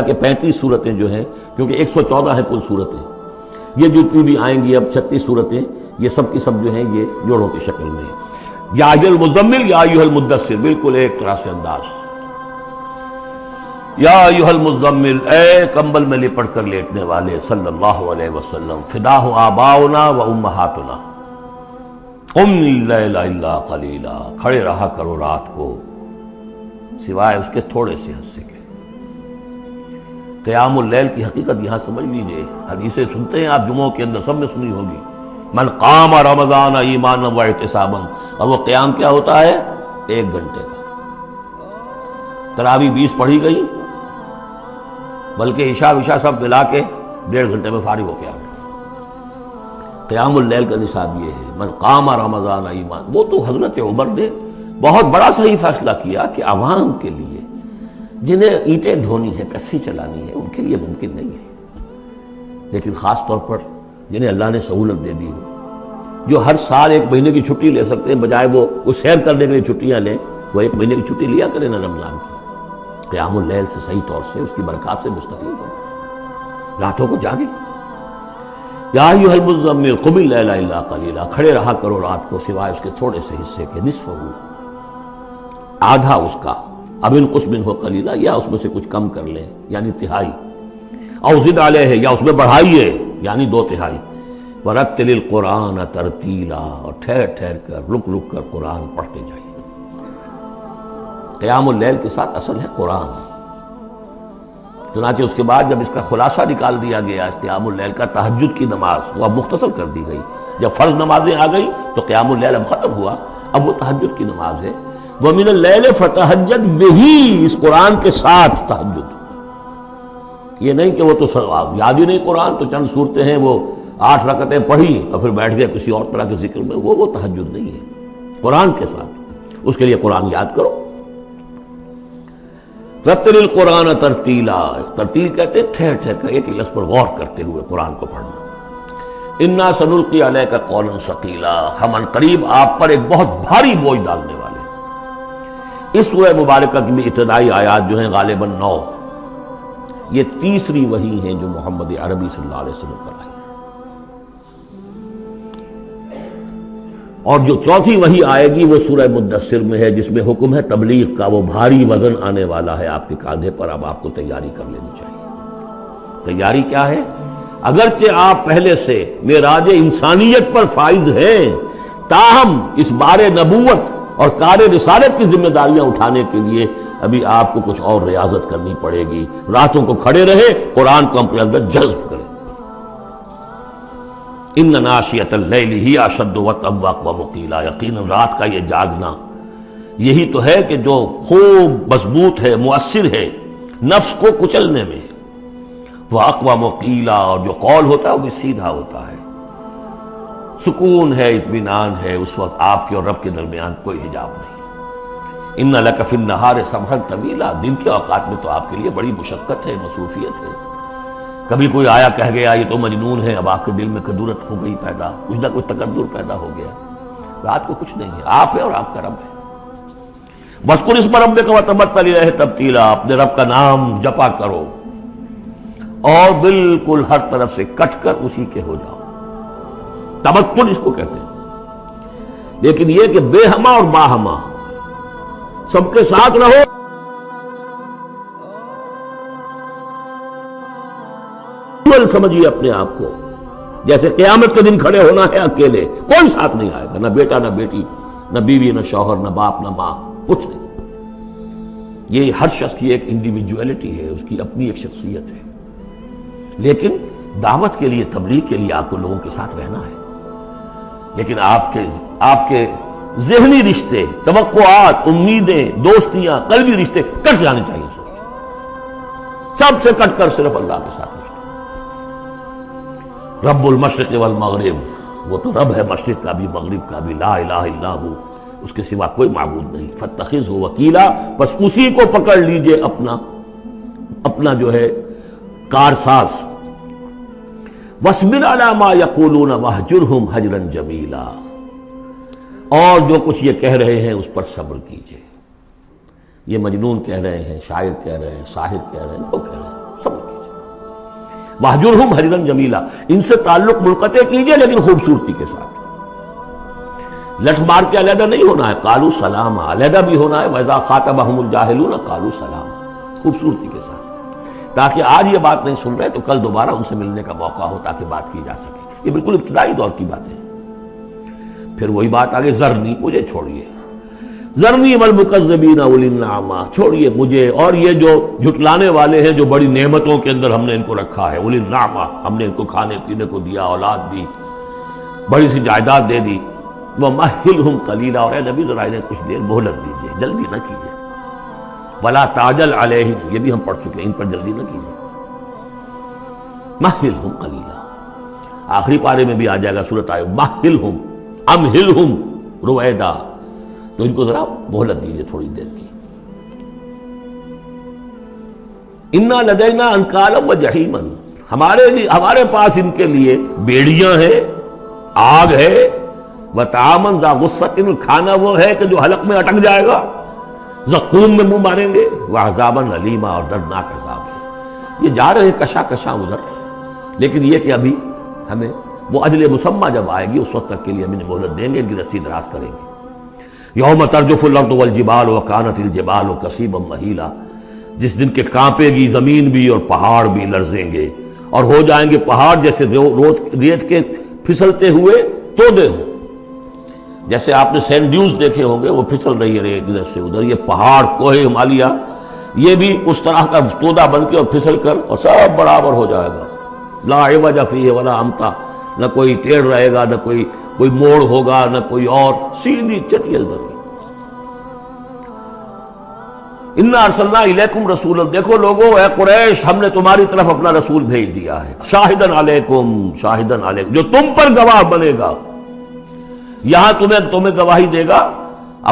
کہ 35 صورتیں جو ہیں، کیونکہ 114 ہے کل صورتیں، یہ جتنی بھی آئیں گی اب 36 صورتیں، یہ سب کی سب جو ہیں یہ جوڑوں کی شکل میں ہیں۔ یا ایھا المزمل یا ایھا المدثر، بالکل ایک طرح سے انداز۔ یا ایھا المزمل، اے کمبل میں لپٹ کر لیٹنے والے، صلی اللہ علیہ وسلم، فداہ آباؤنا و امہاتنا، قم اللیل الا قلیلا، کھڑے رہا کرو رات کو سوائے اس کے تھوڑے سے حصے کے۔ قیام اللیل کی حقیقت یہاں سمجھ لیجئے، حدیثیں سنتے ہیں آپ جمعوں کے اندر، سب نے سنی ہوگی، من قام رمضان ایمانا و احتسابا، اور وہ قیام کیا ہوتا ہے؟ 1 گھنٹے کا۔ تراویح 20 پڑھی گئی، بلکہ عشاء وشاء سب ملا کے 1.5 گھنٹے میں فارغ ہو کے آ گئے۔ قیام اللیل کا نصاب یہ ہے، من قام رمضان ایمان۔ وہ تو حضرت عمر نے بہت بڑا صحیح فیصلہ کیا کہ عوام کے لیے جنہیں اینٹیں ڈھونی ہے، کسی چلانی ہے، ان کے لیے ممکن نہیں ہے، لیکن خاص طور پر جنہیں اللہ نے سہولت دے دی ہو، جو ہر سال 1 مہینے کی چھٹی لے سکتے ہیں، بجائے وہ سیر کرنے کے لیے چھٹیاں لیں، وہ 1 مہینے کی چھٹی لیا کریں نا رمضان کی۔ قیام اللیل سے صحیح طور سے اس کی برکات سے مستفید ہو، راتوں کو جاگیں۔ یا ایھا المزمل قم اللیل الا قلیلا، کھڑے رہا کرو رات کو سوائے اس کے تھوڑے سے حصے کے، نصفہ، آدھا اس کا، اب انقص منہ قلیلا، یا اس میں سے کچھ کم کر لیں یعنی تہائی، او زد علیہ، یا اس میں بڑھائیے یعنی 2/3، ورتل القرآن ترتیلا، اور ٹھہر ٹھہر کر رک رک کر قرآن پڑھتے جائیے۔ قیام اللیل کے ساتھ اصل ہے قرآن۔ چنانچہ اس کے بعد جب اس کا خلاصہ نکال دیا گیا اس قیام اللیل کا، تہجد کی نماز وہ اب مختصر کر دی گئی، جب فرض نمازیں آ گئی تو قیام اللیل اب ختم ہوا، اب وہ تہجد کی نماز ہے۔ وَمِنَ اللَّيْلِ فَتَہجد بِهِ، اس قرآن کے ساتھ تہجد، یہ نہیں کہ وہ تو یاد ہی نہیں قرآن، تو چند صورتیں ہیں وہ 8 رکعتیں پڑھی اور پھر بیٹھ گئے کسی اور طرح کے ذکر میں، وہ تہجد نہیں ہے، قرآن کے ساتھ، اس کے لیے قرآن یاد کرو۔ رتل القرآن ترتیلا، ترتیل کہتے ہیں ٹھہر ٹھہر کر ایک لفظ پر غور کرتے ہوئے قرآن کو پڑھنا۔ انا سنلقی علیک قولا ثقیلا، ہم ان قریب آپ پر ایک بہت بھاری بوجھ ڈالنے والے۔ اس سورہ مبارکہ کی ابتدائی آیات جو ہیں غالباً 9، یہ تیسری وحی ہیں جو محمد عربی صلی اللہ علیہ وسلم پر آئی، اور جو چوتھی وحی آئے گی وہ سورہ مدثر میں ہے، جس میں حکم ہے تبلیغ کا، وہ بھاری وزن آنے والا ہے آپ کے کاندھے پر، اب آپ کو تیاری کر لینی چاہیے۔ تیاری کیا ہے؟ اگرچہ آپ پہلے سے معراج انسانیت پر فائز ہیں، تاہم اس بار نبوت اور کار رسالت کی ذمہ داریاں اٹھانے کے لیے ابھی آپ کو کچھ اور ریاضت کرنی پڑے گی۔ راتوں کو کھڑے رہے، قرآن کو اپنے اندر جذب کریں۔ ان ناشئۃ اللیل ہی اشد وطئا واقوم قیلا، یقیناً رات کا یہ جاگنا یہی تو ہے کہ جو خوب مضبوط ہے، مؤثر ہے نفس کو کچلنے میں، وہ اقوام قیلا، اور جو قول ہوتا ہے وہ بھی سیدھا ہوتا ہے، سکون ہے، اطمینان ہے، اس وقت آپ کے اور رب کے درمیان کوئی حجاب نہیں۔ ان لک فی النہار سبحا طویلا، دن کے اوقات میں تو آپ کے لیے بڑی مشقت ہے، مصروفیت ہے۔ کبھی کوئی آیا کہہ گیا یہ تو مجنون ہے، اب آپ کے دل میں کدورت ہو گئی پیدا، کچھ نہ کچھ تکدر پیدا ہو گیا۔ رات کو کچھ نہیں ہے، آپ ہے اور آپ کا رب ہے۔ وَاذْكُرِ اسْمَ رَبِّكَ وَتَبَتَّلْ إِلَيْهِ تَبْتِيلًا، اپنے رب کا نام جپا کرو اور بالکل ہر طرف سے کٹ کر اسی کے ہو جاؤ۔ تبتل اس کو کہتے ہیں، لیکن یہ کہ بے ہما اور باہما سب کے ساتھ رہو، سمجھیے اپنے آپ کو جیسے قیامت کے دن کھڑے ہونا ہے اکیلے، کوئی ساتھ نہیں آئے گا، نہ بیٹا نہ بیٹی، نہ بیوی نہ شوہر، نہ باپ نہ ماں، کچھ نہیں۔ یہ ہر شخص کی ایک انڈیویجویلٹی ہے، اس کی اپنی ایک شخصیت ہے، لیکن دعوت کے لیے، تبلیغ کے لیے آپ کو لوگوں کے ساتھ رہنا ہے۔ لیکن آپ کے ذہنی رشتے، توقعات، امیدیں، دوستیاں، قلبی رشتے کٹ جانے چاہیے، سب سے کٹ کر صرف اللہ کے ساتھ رشتے۔ رب المشرق والمغرب، وہ تو رب ہے مشرق کا بھی مغرب کا بھی، لا الہ الا ہو، اس کے سوا کوئی معبود نہیں۔ فاتخذہ وکیلا، بس اسی کو پکڑ لیجئے اپنا جو ہے کارساز۔ واصبر علی ما یقولون واہجرہم ہجرا جمیلا، اور جو کچھ یہ کہہ رہے ہیں اس پر صبر کیجئے۔ یہ مجنون کہہ رہے ہیں، شاعر کہہ رہے ہیں، ساحر کہہ رہے ہیں، وہ کہہ رہے ہیں، واہجرہم ہجرا جمیلا، ان سے تعلق منقطع کیجئے لیکن خوبصورتی کے ساتھ، لٹھ مار کے علیحدہ نہیں ہونا ہے، قالوا سلاما، علیحدہ بھی ہونا ہے، وَإِذَا خَاطَبَهُمُ الْجَاهِلُونَ قَالُوا سَلَامًا، خوبصورتی کے ساتھ، تاکہ آج یہ بات نہیں سن رہے تو کل دوبارہ ان سے ملنے کا موقع ہو تاکہ بات کی جا سکے۔ یہ بالکل ابتدائی دور کی بات ہے۔ پھر وہی بات آگے، ذرنی، مجھے چھوڑیے، ذرنی والمکذبین اولی النعمہ، چھوڑیے مجھے اور یہ جو جھٹلانے والے ہیں جو بڑی نعمتوں کے اندر ہم نے ان کو رکھا ہے، اولی النعمہ، ہم نے ان کو کھانے پینے کو دیا، اولاد دی، بڑی سی جائیداد دے دی، وَمَهِّلْهُمْ قَلِيلًا، اور اے نبی ذرا انہیں کچھ دیر مہلت دیجیے، جلدی نہ کیجیے، وَلَا تَعْجَلْ عَلَيْهِمْ، یہ بھی ہم پڑھ چکے ہیں، ان پر جلدی نہ کیجیے، مَهِّلْهُمْ قَلِيلًا، آخری پارے میں بھی آ جائے گا سورۃ آئے، مَهِّلْهُمْ أَمْهِلْهُمْ رُوَیدًا، تو ان کو ذرا مہلت دیجیے تھوڑی دیر کی۔ اِنَّا لَدَيْنَا أَنْكَالًا وَجَحِيمًا، ہمارے پاس ان کے لیے بیڑیاں ہیں، آگ ہے، وَطَعَامًا ذَا غُصَّةٍ، کھانا وہ ہے کہ جو حلق میں اٹک جائے گا، زقوم میں منہ ماریں گے، وَعَذَابًا أَلِيمًا، اور دردناک عذاب ہے۔ یہ جا رہے ہیں کشا کشا ادھر، لیکن یہ کہ ابھی ہمیں وہ اجل مسمى جب آئے گی اس وقت تک کے لیے ہم انہیں مہلت دیں گے، ان کی رسی دراز کریں گے۔ یوم ترجف الارض والجبال وکانت الجبال کثیبا مہیلا، جس دن کے کانپے گی زمین بھی اور پہاڑ بھی لرزیں گے، اور ہو جائیں گے پہاڑ جیسے ریت کے پھسلتے ہوئے تودے ہوں، جیسے آپ نے سینڈ ڈیوز دیکھے ہوں گے وہ پھسل رہی ہے ریت ادھر سے ادھر، یہ پہاڑ کوہ ہمالیہ یہ بھی اس طرح کا تودا بن کے اور پھسل کر اور سب برابر ہو جائے گا، لا عوج فیہ ولا امتا، نہ کوئی ٹیڑھ رہے گا، نہ کوئی موڑ ہوگا، نہ کوئی اور، سیدھی چٹیل زمین۔ انا ارسلنا الیکم رسولا، دیکھو لوگوں، اے قریش، ہم نے تمہاری طرف اپنا رسول بھیج دیا ہے، شاہدن علیکم، شاہدن علیکم، جو تم پر گواہ بنے گا، یہاں تمہیں گواہی دے گا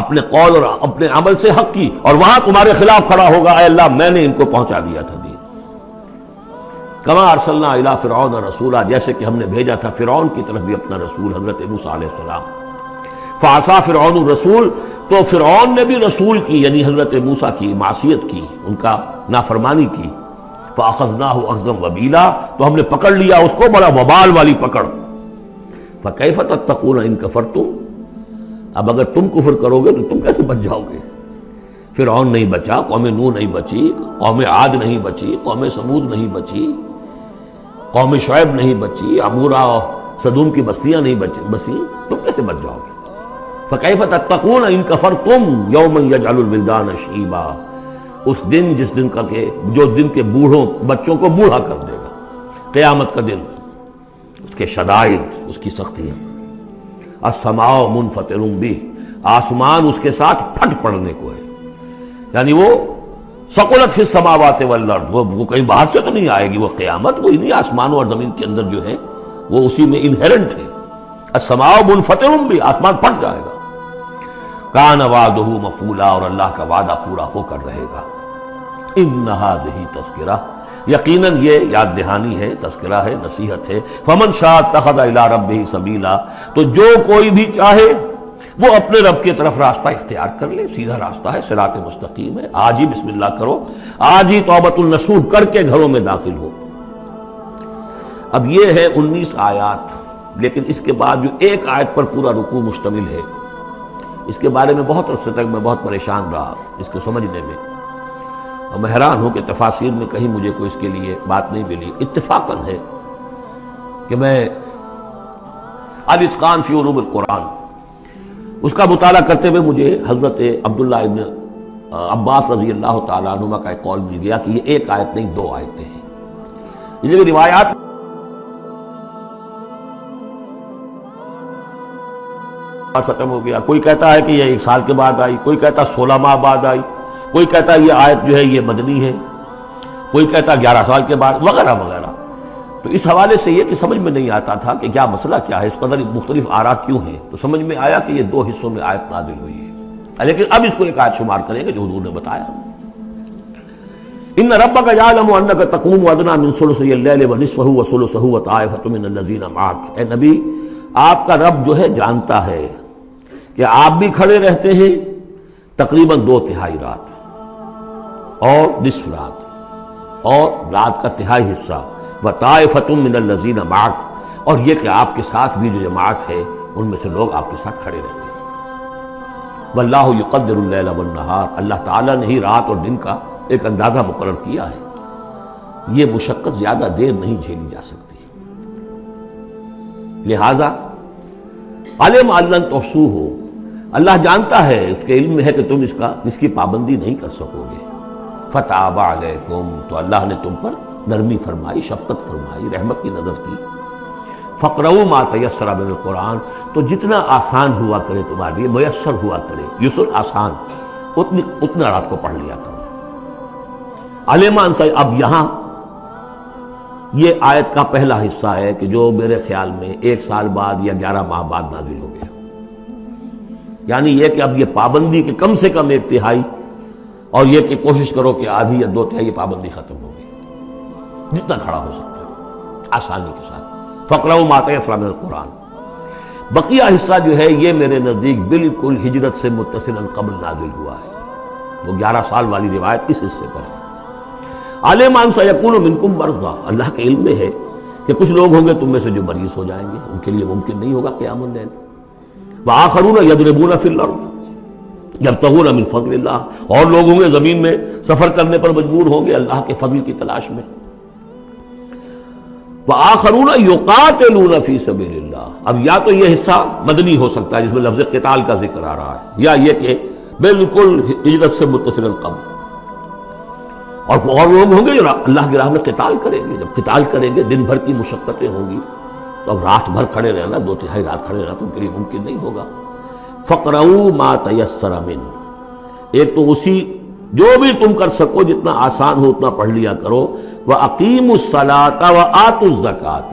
اپنے قول اور اپنے عمل سے حق کی، اور وہاں تمہارے خلاف کھڑا ہوگا، اے اللہ میں نے ان کو پہنچا دیا تھا دین۔ کما ارسلنا الی فرعون رسولا، جیسے کہ ہم نے بھیجا تھا فرعون کی طرف بھی اپنا رسول حضرت موسیٰ علیہ السلام، فعصا فرعون الرسول، تو فرعون نے بھی رسول کی یعنی حضرت موسیٰ کی معصیت کی، ان کا نافرمانی کی، فاخذناہ اخذا وبیلا، تو ہم نے پکڑ لیا اس کو بڑا وبال والی پکڑ، فکیف تتقون ان کفرتم، اب اگر تم کفر کرو گے تو تم کیسے بچ جاؤ گے؟ فرعون نہیں بچا، قوم نوح نہیں بچی، قوم عاد نہیں بچی، قوم سمود نہیں بچی، قوم شعیب نہیں بچی، عمورہ اور صدوم کی بستیاں نہیں بسی، تم کیسے بچ جاؤ گے؟ فَكَيْفَ تَتَّقُونَ إِن كَفَرْتُمْ يَوْمًا يَجْعَلُ الْوِلْدَانَ شِيبًا، اس دن جس دن کا کہ جو دن کے بوڑھوں بچوں کو بوڑھا کر دے گا، قیامت کا دن، اس کے شدائد، اس کی سختیاں، السماء منفطر بہ، آسمان اس کے ساتھ پھٹ پڑنے کو ہے، یعنی وہ ثقلت فی السماوات والارض، وہ کہیں باہر سے تو نہیں آئے گی، وہ قیامت وہی نہیں، آسمانوں اور زمین کے اندر جو ہے وہ اسی میں انہیرنٹ ہے، السماء منفطر بہ، آسمان پھٹ جائے گا، کان وعدہ مفعولا، اور اللہ کا وعدہ پورا ہو کر رہے گا، ان ھذہ تذکرہ، یقیناً یہ یاد دہانی ہے، تذکرہ ہے، نصیحت ہے، فمن شاء اتخذ الی ربہ سبیلا، تو جو کوئی بھی چاہے وہ اپنے رب کی طرف راستہ اختیار کر لے، سیدھا راستہ ہے، صراط مستقیم ہے، آج ہی بسم اللہ کرو، آج ہی توبۃ النصوح کر کے گھروں میں داخل ہو۔ اب یہ ہے 19 آیات، لیکن اس کے بعد جو ایک آیت پر پورا رکوع مشتمل ہے، اس کے بارے میں بہت عرصے تک میں بہت پریشان رہا اس کو سمجھنے میں، اور میں حیران ہوں کہ تفاسیر میں کہیں مجھے کوئی اس کے لیے بات نہیں ملی۔ اتفاقاً ہے کہ میں الاتقان فی علوم القرآن اس کا مطالعہ کرتے ہوئے مجھے حضرت عبداللہ ابن عباس رضی اللہ تعالیٰ عنہما کا ایک قول مل گیا کہ یہ ایک آیت نہیں 2 آیتیں ہیں۔ یہ جو روایات ختم ہو گیا، کوئی کہتا ہے کہ یہ 1 سال کے بعد آئی، کوئی کہتا 16 ماہ بعد آئی، کوئی کہتا یہ آیت جو ہے یہ مدنی ہے، کوئی کہتا 11 سال کے بعد، وغیرہ وغیرہ۔ تو اس حوالے سے یہ کہ سمجھ میں نہیں آتا تھا کہ کیا مسئلہ کیا ہے، اس قدر مختلف آراء کیوں ہیں، تو سمجھ میں آیا کہ یہ 2 حصوں میں آیت نازل ہوئی ہے، لیکن اب اس کو ایک آیت شمار کریں گے جو حضور نے بتایا۔ ان ربک یعلم انک تقوم ادنی من ثلثی اللیل ونصفہ وثلثہ وطائفۃ من الذین معک، اے نبی آپ کا رب جو ہے جانتا ہے کہ آپ بھی کھڑے رہتے ہیں تقریباً 2/3 رات اور نصف رات اور رات کا 1/3 حصہ وطائفۃ من الذین معک، اور یہ کہ آپ کے ساتھ بھی جو جماعت ہے ان میں سے لوگ آپ کے ساتھ کھڑے رہتے ہیں۔ واللہ یقدر اللیل والنہار، اللہ تعالیٰ نے ہی رات اور دن کا ایک اندازہ مقرر کیا ہے، یہ مشقت زیادہ دیر نہیں جھیلی جا سکتی۔ لہذا علم ان لن تحصوہ، اللہ جانتا ہے، اس کے علم میں ہے کہ تم اس کی پابندی نہیں کر سکو گے۔ فتاب علیکم، تو اللہ نے تم پر نرمی فرمائی، شفقت فرمائی، رحمت کی نظر کی۔ فقرؤوا ما تیسر من القرآن، تو جتنا آسان ہوا کرے تمہارے لیے، میسر ہوا کرے، یسر آسان، اتنا رات کو پڑھ لیا کرو۔ علم ان، اب یہاں یہ آیت کا پہلا حصہ ہے کہ جو میرے خیال میں 1 سال بعد یا 11 ماہ بعد نازل ہو گیا، یعنی یہ کہ اب یہ پابندی کہ کم سے کم 1/3، اور یہ کہ کوشش کرو کہ آدھی یا 2/3 یہ پابندی ختم ہو گئی، جتنا کھڑا ہو سکتے ہو آسانی کے ساتھ۔ فقرؤوا ما تیسر من القرآن، بقیہ حصہ جو ہے یہ میرے نزدیک بالکل ہجرت سے متصلا قبل نازل ہوا ہے، وہ 11 سال والی روایت اس حصے پر ہے۔ علم ان سیکون منکم مرضی، اللہ کے علم میں ہے کہ کچھ لوگ ہوں گے تم میں سے جو مریض ہو جائیں گے، ان کے لیے ممکن نہیں ہوگا قیام اللیل۔ وآخرون یضربون فی الارض یبتغون من فضل اللہ، اور لوگ ہوں گے زمین میں سفر کرنے پر مجبور ہوں گے اللہ کے فضل کی تلاش میں۔ وآخرون یقاتلون فی سبیل اللہ، اب یا تو یہ حصہ مدنی ہو سکتا ہے جس میں لفظ قتال کا ذکر آ رہا ہے، یا یہ کہ بالکل ہجرت سے متصل قبل، اور لوگ ہوں گے جو اللہ کی راہ میں قتال کریں گے۔ جب قتال کریں گے دن بھر کی مشقتیں ہوں گی، تو اب رات بھر کھڑے رہنا، 2/3 رات کھڑے رہنا تو ان کے لیے ممکن نہیں ہوگا۔ فقرؤوا ما تیسر منہ، ایک تو اسی جو بھی تم کر سکو، جتنا آسان ہو اتنا پڑھ لیا کرو۔ وَأَقِیمُوا الصَّلَاةَ وَآتُوا الزَّکَاةَ،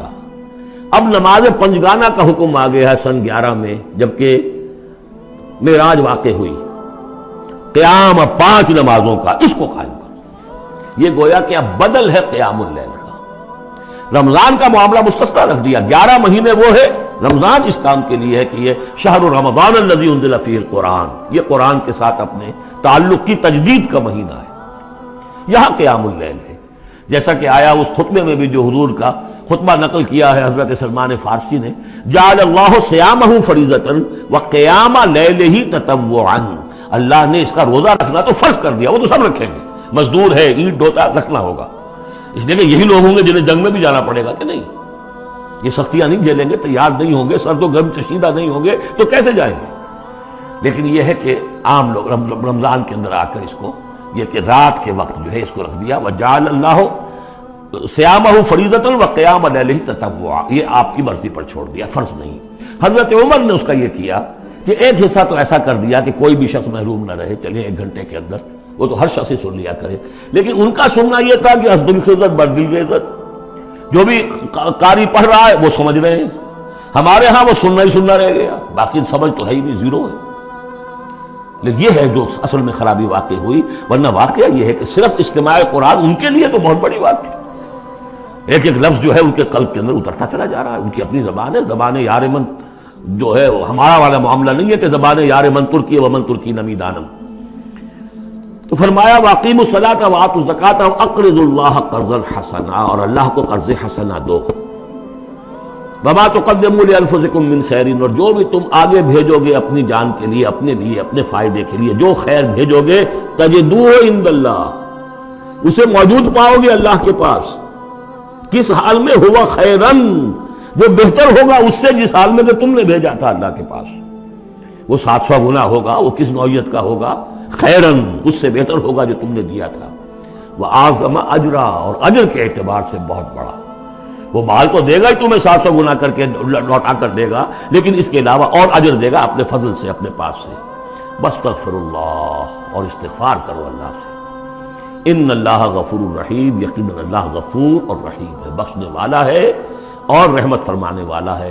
اب نماز پنجگانہ کا حکم آ گیا ہے سن 11 میں، جبکہ معراج واقع ہوئی۔ قیام 5 نمازوں کا، اس کو قائم کرو، یہ گویا کہ اب بدل ہے قیام اللیل کا۔ رمضان کا معاملہ مستثنیٰ رکھ دیا، 11 مہینے وہ ہے، رمضان اس کام کے لیے ہے کہ یہ شہر رمضان الذی انزل فیہ القرآن، یہ قرآن کے ساتھ اپنے تعلق کی تجدید کا مہینہ ہے۔ یہاں قیام اللیل ہے، جیسا کہ آیا اس خطبے میں بھی جو حضور کا خطبہ نقل کیا ہے حضرت سلمان فارسی نے، جعل اللہ صیامہ فریضۃ وقیام لیلہ تطوعا، اللہ نے اس کا روزہ رکھنا تو فرض کر دیا، وہ تو سب رکھیں گے، مزدور ہے، اینٹ ڈھوتا رکھنا ہوگا، اس لیے کہ یہی لوگ ہوں گے جنہیں جنگ میں بھی جانا پڑے گا کہ نہیں، یہ سختیاں نہیں جھیلیں گے، تیار نہیں ہوں گے، سرد و گرم چشیدہ نہیں ہوں گے تو کیسے جائیں گے؟ لیکن یہ ہے کہ عام لوگ رمضان کے اندر آ کر اس کو، یہ کہ رات کے وقت جو ہے اس کو رکھ دیا، وجعل اللہ صیامہ فریضۃ وقیام لیلہ تطوعا، یہ آپ کی مرضی پر چھوڑ دیا، فرض نہیں۔ حضرت عمر نے اس کا یہ کیا کہ ایک حصہ تو ایسا کر دیا کہ کوئی بھی شخص محروم نہ رہے، چلے 1 گھنٹے کے اندر، وہ تو ہر شخص ہی سن لیا کرے، لیکن ان کا سننا یہ تھا کہ حسب الخزت بردل عزت، جو بھی قاری پڑھ رہا ہے وہ سمجھ رہے ہیں، ہمارے ہاں وہ سننا ہی سننا رہ گیا، باقی سمجھ تو ہے ہی نہیں، زیرو ہے۔ لیکن یہ ہے جو اصل میں خرابی واقع ہوئی، ورنہ واقعہ یہ ہے کہ صرف استماع قرآن ان کے لیے تو بہت بڑی بات تھی، ایک ایک لفظ جو ہے ان کے قلب کے اندر اترتا چلا جا رہا ہے، ان کی اپنی زبان ہے، زبان یار من جو ہے ہمارا والا معاملہ نہیں ہے کہ زبان یار من ترکی ومن ترکی نمی دانم۔ تو فرمایا واقیموا الصلاۃ وآتوا الزکاۃ واقرضوا اللہ قرضا حسنا، اور اللہ کو قرض حسنا دو۔ وما تقدموا لانفسکم من خیر، اور جو بھی تم آگے بھیجو گے اپنی جان کے لیے، اپنے فائدے کے لیے، جو خیر بھیجو گے تجدوہ عند اللہ، اسے موجود پاؤ گے اللہ کے پاس، کس حال میں؟ ہوا خیرن، وہ بہتر ہوگا اس سے جس حال میں کہ تم نے بھیجا تھا اللہ کے پاس، وہ 700 گنا ہوگا، وہ کس نوعیت کا ہوگا؟ خیرن، اس سے بہتر ہوگا جو تم نے دیا تھا۔ وَأَعْظَمَ أَجْرًا، اور اجر کے اعتبار سے بہت بڑا، وہ مال تو دے گا ہی تمہیں 700 گنا کر کے لوٹا کر دے گا، لیکن اس کے علاوہ اور اجر دے گا اپنے فضل سے، اپنے پاس سے۔ بستغفر اللہ، اور استغفار کرو اللہ سے۔ ان اللہ غفور الرحیم، یقیناً اللہ غفور اور رحیم ہے، بخشنے والا ہے اور رحمت فرمانے والا ہے۔